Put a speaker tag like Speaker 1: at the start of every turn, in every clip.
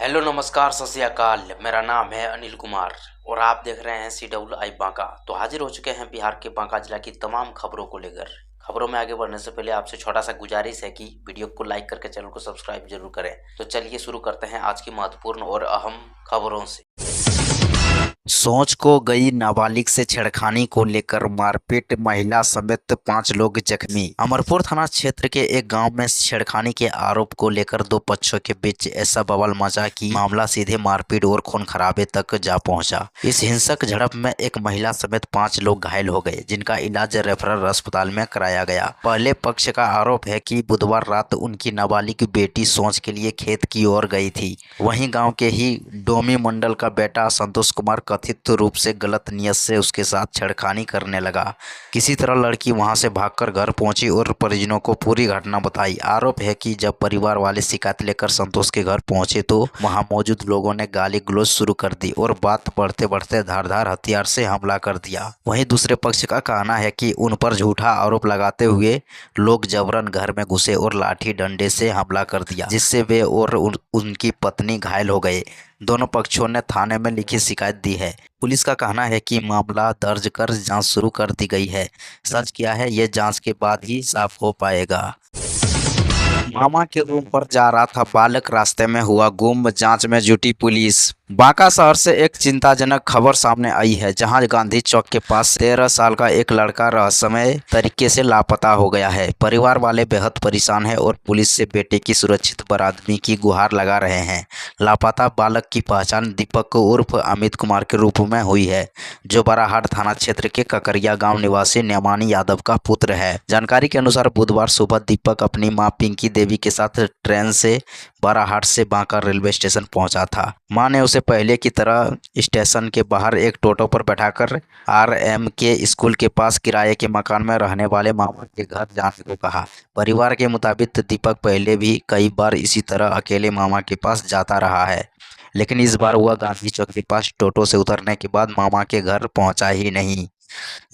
Speaker 1: Hello नमस्कार सत श्री अकाल। मेरा नाम है अनिल कुमार और आप देख रहे हैं CWI बांका। तो हाजिर हो चुके हैं बिहार के बांका जिला की तमाम खबरों को लेकर। खबरों में आगे बढ़ने से पहले आपसे छोटा सा गुजारिश है कि वीडियो को लाइक करके चैनल को सब्सक्राइब जरूर करें। तो चलिए शुरू करते हैं आज की महत्वपूर्ण और अहम खबरों से। सोच को गई नाबालिग से छेड़खानी को लेकर मारपीट, महिला समेत 5 लोग जख्मी। अमरपुर थाना क्षेत्र के एक गांव में छेड़खानी के आरोप को लेकर दो पक्षों के बीच ऐसा बवाल मचा कि मामला सीधे मारपीट और खून खराबे तक जा पहुंचा। इस हिंसक झड़प में एक महिला समेत 5 लोग घायल हो गए, जिनका इलाज रेफरल अस्पताल में कराया गया। पहले पक्ष का आरोप है कि बुधवार रात उनकी नाबालिग बेटी सोच के लिए खेत की ओर गई थी। वहीं गाँव के ही डोमी मंडल का बेटा संतोष कुमार कथित रूप से गलत नियत से उसके साथ छेड़खानी करने लगा। किसी तरह लड़की वहां से भागकर घर पहुंची और परिजनों को पूरी घटना बताई। आरोप है कि जब परिवार वाले शिकायत लेकर संतोष के घर पहुंचे तो वहां मौजूद लोगों ने गाली गलौज शुरू कर दी और बात बढ़ते बढ़ते धारदार हथियार से हमला कर दिया। वहीं दूसरे पक्ष का कहना है कि उन पर झूठा आरोप लगाते हुए लोग जबरन घर में घुसे और लाठी डंडे से हमला कर दिया, जिससे वे और उनकी पत्नी घायल हो गए। दोनों पक्षों ने थाने में लिखित शिकायत दी है। पुलिस का कहना है कि मामला दर्ज कर जांच शुरू कर दी गई है। सच क्या है, ये जांच के बाद ही साफ हो पाएगा। मामा के रूम पर जा रहा था बालक, रास्ते में हुआ गुम, जांच में जुटी पुलिस। बांका शहर से एक चिंताजनक खबर सामने आई है, जहां गांधी चौक के पास 13 साल का एक लड़का रहस्यमय तरीके से लापता हो गया है। परिवार वाले बेहद परेशान हैं और पुलिस से बेटे की सुरक्षित बरामदगी की गुहार लगा रहे हैं। लापता बालक की पहचान दीपक उर्फ अमित कुमार के रूप में हुई है, जो बराहाट थाना क्षेत्र के ककरिया गांव निवासी नेमानी यादव का पुत्र है। जानकारी के अनुसार बुधवार सुबह दीपक अपनी मां पिंकी देवी के साथ ट्रेन से बराहाट से बांका रेलवे स्टेशन पहुंचा था। मां ने उसे पहले की तरह स्टेशन के बाहर एक टोटो पर बैठाकर RM के स्कूल के पास किराए के मकान में रहने वाले मामा के घर जाने को कहा। परिवार के मुताबिक दीपक पहले भी कई बार इसी तरह अकेले मामा के पास जाता रहा है, लेकिन इस बार वह गांधी चौक के पास टोटो से उतरने के बाद मामा के घर पहुंचा ही नहीं।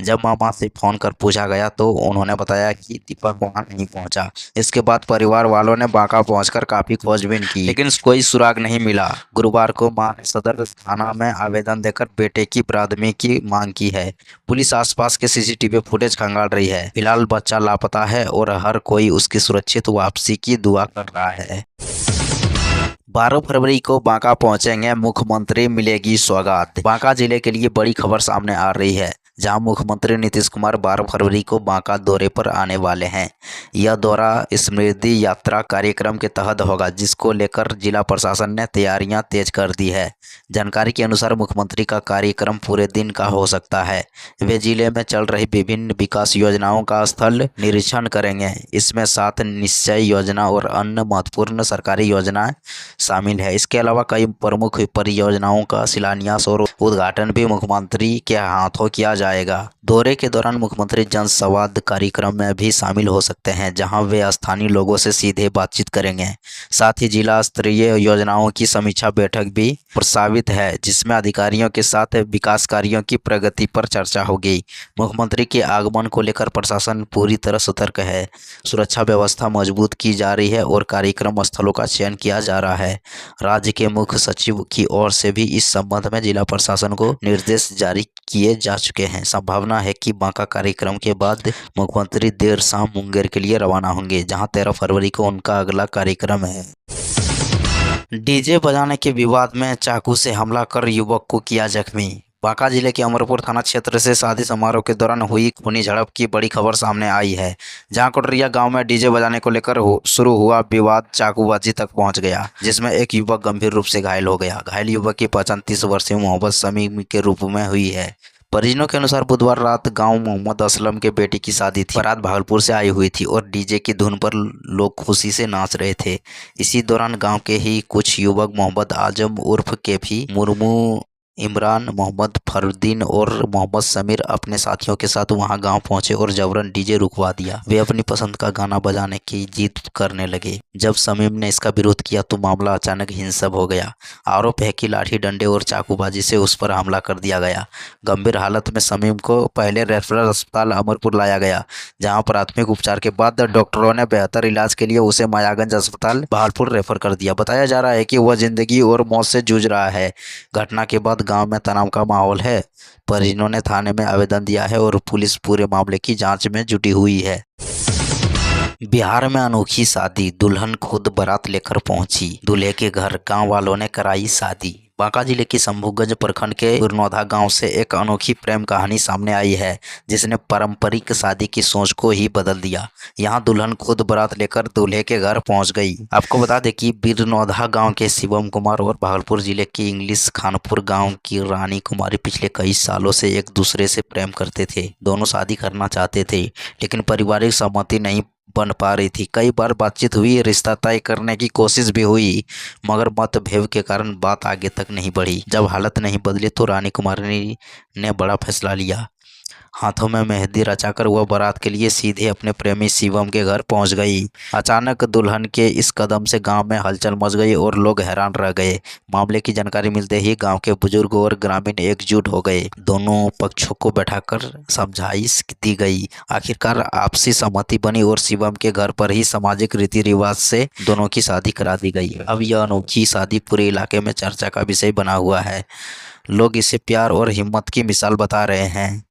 Speaker 1: जब मामा से फोन कर पूछा गया तो उन्होंने बताया कि दीपक वहां नहीं पहुंचा। इसके बाद परिवार वालों ने बांका पहुंचकर काफी खोजबीन की, लेकिन कोई सुराग नहीं मिला। गुरुवार को मां ने सदर थाना में आवेदन देकर बेटे की बरामदगी की मांग की है। पुलिस आसपास के CCTV फुटेज खंगाल रही है। फिलहाल बच्चा लापता है और हर कोई उसकी सुरक्षित वापसी की दुआ कर रहा है। 12 फरवरी को बांका पहुंचेंगे मुख्यमंत्री, मिलेगी सौगात। बांका जिले के लिए बड़ी खबर सामने आ रही है, जहां मुख्यमंत्री नीतीश कुमार 12 फरवरी को बांका दौरे पर आने वाले हैं। यह दौरा समृद्धि यात्रा कार्यक्रम के तहत होगा, जिसको लेकर जिला प्रशासन ने तैयारियां तेज कर दी है। जानकारी के अनुसार मुख्यमंत्री का कार्यक्रम पूरे दिन का हो सकता है। वे जिले में चल रही विभिन्न विकास योजनाओं का स्थल निरीक्षण करेंगे। इसमें 7 निश्चय योजना और अन्य महत्वपूर्ण सरकारी योजनाएं शामिल है। इसके अलावा कई प्रमुख परियोजनाओं का शिलान्यास और उद्घाटन भी मुख्यमंत्री के हाथों किया जाएगा। दौरे के दौरान मुख्यमंत्री जनसंवाद कार्यक्रम में भी शामिल हो सकते हैं, जहां वे स्थानीय लोगों से सीधे बातचीत करेंगे। साथ ही जिला स्तरीय योजनाओं की समीक्षा बैठक भी प्रस्तावित है, जिसमें अधिकारियों के साथ विकास कार्यों की प्रगति पर चर्चा होगी। मुख्यमंत्री के आगमन को लेकर प्रशासन पूरी तरह सतर्क है। सुरक्षा व्यवस्था मजबूत की जा रही है और कार्यक्रम स्थलों का चयन किया जा रहा है। राज्य के मुख्य सचिव की ओर से भी इस संबंध में जिला प्रशासन को निर्देश जारी किए जा चुके हैं। संभावना है कि बांका कार्यक्रम के बाद मुख्यमंत्री देर शाम मुंगेर के लिए रवाना होंगे, जहां 13 फरवरी को उनका अगला कार्यक्रम है। डीजे बजाने के विवाद में चाकू से हमला कर युवक को किया जख्मी। बांका जिले के अमरपुर थाना क्षेत्र से शादी समारोह के दौरान हुई खूनी झड़प की बड़ी खबर सामने आई है, जहां कोटरिया गांव में डीजे बजाने को लेकर शुरू हुआ विवाद चाकूबाजी तक पहुंच गया, जिसमें एक युवक गंभीर रूप से घायल हो गया। घायल युवक की पहचान 30 वर्षीय मोहम्मद समी के रूप में हुई है। परिजनों के अनुसार बुधवार रात गांव मोहम्मद असलम के बेटी की शादी थी। बारात भागलपुर से आई हुई थी और डीजे की धुन पर लोग खुशी से नाच रहे थे। इसी दौरान गांव के ही कुछ युवक मोहम्मद आजम उर्फ केफी मुर्मू इमरान, मोहम्मद फरुद्दीन और मोहम्मद समीर अपने साथियों के साथ वहां गांव पहुंचे और जबरन डीजे रुकवा दिया। वे अपनी पसंद का गाना बजाने की जिद करने लगे। जब समीम ने इसका विरोध किया तो मामला अचानक हिंसक हो गया। आरोप है कि लाठी डंडे और चाकूबाजी से उस पर हमला कर दिया गया। गंभीर हालत में समीम को पहले रेफरल अस्पताल अमरपुर लाया गया, जहां प्राथमिक उपचार के बाद डॉक्टरों ने बेहतर इलाज के लिए उसे मायागंज अस्पताल बहालपुर रेफर कर दिया। बताया जा रहा है कि वह जिंदगी और मौत से जूझ रहा है। घटना के बाद गांव में तनाव का माहौल है। परिजनों ने थाने में आवेदन दिया है और पुलिस पूरे मामले की जांच में जुटी हुई है। बिहार में अनोखी शादी, दुल्हन खुद बारात लेकर पहुंची। दूल्हे के घर गांव वालों ने कराई शादी। बांका जिले की शंभूगंज प्रखंड के बिरनौधा गांव से एक अनोखी प्रेम कहानी सामने आई है, जिसने पारंपरिक शादी की सोच को ही बदल दिया। यहां दुल्हन खुद बारात लेकर दूल्हे के घर पहुंच गई। आपको बता दें कि बिरनौधा गांव के शिवम कुमार और भागलपुर जिले के इंग्लिश खानपुर गांव की रानी कुमारी पिछले कई सालों से एक दूसरे से प्रेम करते थे। दोनों शादी करना चाहते थे, लेकिन पारिवारिक सहमति नहीं बन पा रही थी। कई बार बातचीत हुई, रिश्ता तय करने की कोशिश भी हुई, मगर मतभेद के कारण बात आगे तक नहीं बढ़ी। जब हालत नहीं बदली तो रानी कुमारी ने बड़ा फैसला लिया। हाथों में मेहंदी रचाकर वह बारात के लिए सीधे अपने प्रेमी शिवम के घर पहुंच गई। अचानक दुल्हन के इस कदम से गांव में हलचल मच गई और लोग हैरान रह गए। मामले की जानकारी मिलते ही गांव के बुजुर्ग और ग्रामीण एकजुट हो गए। दोनों पक्षों को बैठाकर समझाइश दी गई। आखिरकार आपसी सहमति बनी और शिवम के घर पर ही सामाजिक रीति रिवाज से दोनों की शादी करा दी गई। अब यह अनोखी शादी पूरे इलाके में चर्चा का विषय बना हुआ है। लोग इसे प्यार और हिम्मत की मिसाल बता रहे हैं।